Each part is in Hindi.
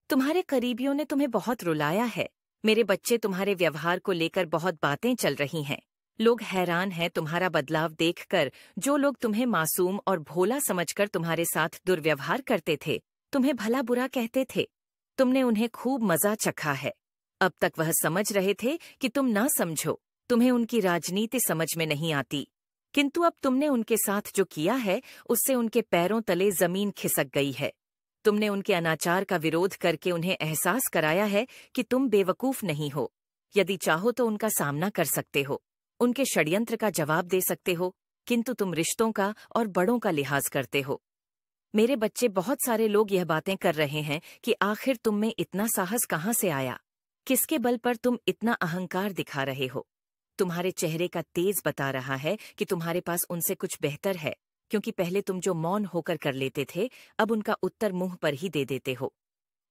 तुम्हारे करीबियों ने तुम्हें बहुत रुलाया है। मेरे बच्चे, तुम्हारे व्यवहार को लेकर बहुत बातें चल रही हैं। लोग हैरान हैं तुम्हारा बदलाव देखकर। जो लोग तुम्हें मासूम और भोला समझकर तुम्हारे साथ दुर्व्यवहार करते थे, तुम्हें भला बुरा कहते थे, तुमने उन्हें खूब मजा चखा है। अब तक वह समझ रहे थे कि तुम ना समझो, तुम्हें उनकी राजनीति समझ में नहीं आती। किंतु अब तुमने उनके साथ जो किया है, उससे उनके पैरों तले जमीन खिसक गई है। तुमने उनके अनाचार का विरोध करके उन्हें एहसास कराया है कि तुम बेवकूफ नहीं हो। यदि चाहो तो उनका सामना कर सकते हो, उनके षड्यंत्र का जवाब दे सकते हो, किंतु तुम रिश्तों का और बड़ों का लिहाज करते हो। मेरे बच्चे, बहुत सारे लोग यह बातें कर रहे हैं कि आखिर तुम में इतना साहस कहाँ से आया, किसके बल पर तुम इतना अहंकार दिखा रहे हो। तुम्हारे चेहरे का तेज बता रहा है कि तुम्हारे पास उनसे कुछ बेहतर है, क्योंकि पहले तुम जो मौन होकर कर लेते थे, अब उनका उत्तर मुंह पर ही दे देते हो।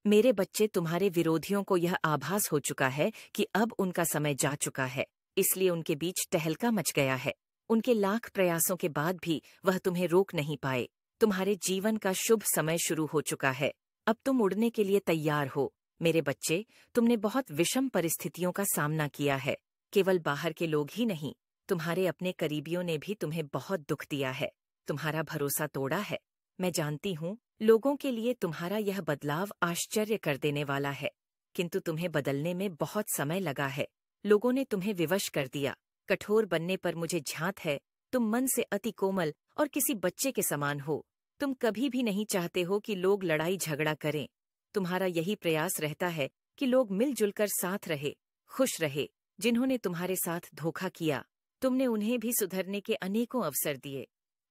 मेरे बच्चे, तुम्हारे विरोधियों को यह आभास हो चुका है कि अब उनका समय जा चुका है, इसलिए उनके बीच तहलका मच गया है। उनके लाख प्रयासों के बाद भी वह तुम्हें रोक नहीं पाए। तुम्हारे जीवन का शुभ समय शुरू हो चुका है। अब तुम उड़ने के लिए तैयार हो। मेरे बच्चे, तुमने बहुत विषम परिस्थितियों का सामना किया है। केवल बाहर के लोग ही नहीं, तुम्हारे अपने करीबियों ने भी तुम्हें बहुत दुख दिया है, तुम्हारा भरोसा तोड़ा है। मैं जानती हूँ, लोगों के लिए तुम्हारा यह बदलाव आश्चर्य कर देने वाला है, किंतु तुम्हें बदलने में बहुत समय लगा है। लोगों ने तुम्हें विवश कर दिया। कठोर बनने पर मुझे झांत है, तुम मन से अति कोमल और किसी बच्चे के समान हो। तुम कभी भी नहीं चाहते हो कि लोग लड़ाई झगड़ा करें। तुम्हारा यही प्रयास रहता है कि लोग मिलजुल कर साथ रहे, खुश रहे। जिन्होंने तुम्हारे साथ धोखा किया, तुमने उन्हें भी सुधरने के अनेकों अवसर दिए,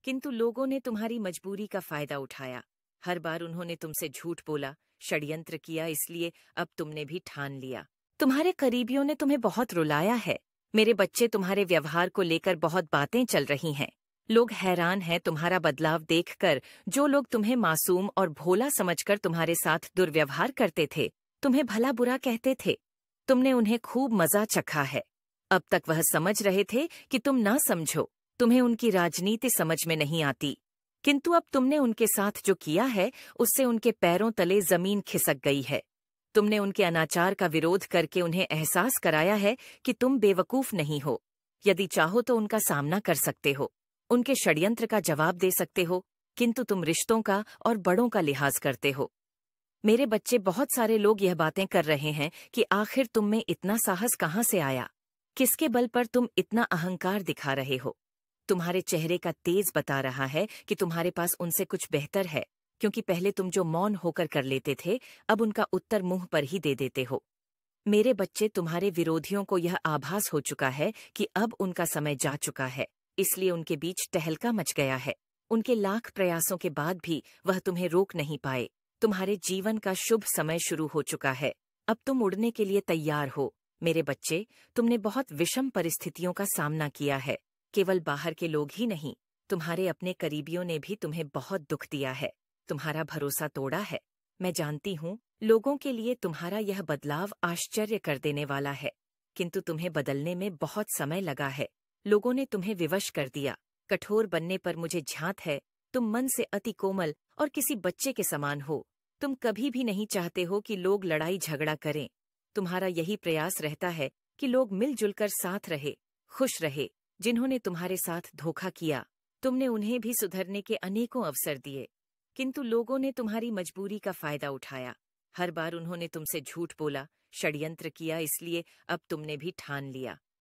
किंतु लोगों ने तुम्हारी मजबूरी का फायदा उठाया। हर बार उन्होंने तुमसे झूठ बोला, षड्यंत्र किया, इसलिए अब तुमने भी ठान लिया। तुम्हारे करीबियों ने तुम्हें बहुत रुलाया है। मेरे बच्चे, तुम्हारे व्यवहार को लेकर बहुत बातें चल रही हैं। लोग हैरान हैं तुम्हारा बदलाव देखकर। जो लोग तुम्हें मासूम और भोला समझकर तुम्हारे साथ दुर्व्यवहार करते थे, तुम्हें भला बुरा कहते थे, तुमने उन्हें खूब मजा चखा है। अब तक वह समझ रहे थे कि तुम ना समझो, तुम्हें उनकी राजनीति समझ में नहीं आती। किंतु अब तुमने उनके साथ जो किया है, उससे उनके पैरों तले जमीन खिसक गई है। तुमने उनके अनाचार का विरोध करके उन्हें एहसास कराया है कि तुम बेवकूफ नहीं हो। यदि चाहो तो उनका सामना कर सकते हो, उनके षड्यंत्र का जवाब दे सकते हो, किंतु तुम रिश्तों का और बड़ों का लिहाज करते हो। मेरे बच्चे, बहुत सारे लोग यह बातें कर रहे हैं कि आखिर तुम में इतना साहस कहाँ से आया, किसके बल पर तुम इतना अहंकार दिखा रहे हो। तुम्हारे चेहरे का तेज बता रहा है कि तुम्हारे पास उनसे कुछ बेहतर है, क्योंकि पहले तुम जो मौन होकर कर लेते थे, अब उनका उत्तर मुंह पर ही दे देते हो। मेरे बच्चे, तुम्हारे विरोधियों को यह आभास हो चुका है कि अब उनका समय जा चुका है, इसलिए उनके बीच तहलका मच गया है। उनके लाख प्रयासों के बाद भी वह तुम्हें रोक नहीं पाए। तुम्हारे जीवन का शुभ समय शुरू हो चुका है। अब तुम उड़ने के लिए तैयार हो। मेरे बच्चे, तुमने बहुत विषम परिस्थितियों का सामना किया है। केवल बाहर के लोग ही नहीं, तुम्हारे अपने करीबियों ने भी तुम्हें बहुत दुख दिया है, तुम्हारा भरोसा तोड़ा है। मैं जानती हूँ, लोगों के लिए तुम्हारा यह बदलाव आश्चर्य कर देने वाला है, किंतु तुम्हें बदलने में बहुत समय लगा है। लोगों ने तुम्हें विवश कर दिया। कठोर बनने पर मुझे झांत है, तुम मन से अति कोमल और किसी बच्चे के समान हो। तुम कभी भी नहीं चाहते हो कि लोग लड़ाई झगड़ा करें। तुम्हारा यही प्रयास रहता है कि लोग मिलजुल कर साथ रहे, खुश रहे। जिन्होंने तुम्हारे साथ धोखा किया, तुमने उन्हें भी सुधरने के अनेकों अवसर दिए, किंतु लोगों ने तुम्हारी मजबूरी का फायदा उठाया। हर बार उन्होंने तुमसे झूठ बोला, षड्यंत्र किया, इसलिए अब तुमने भी ठान लिया।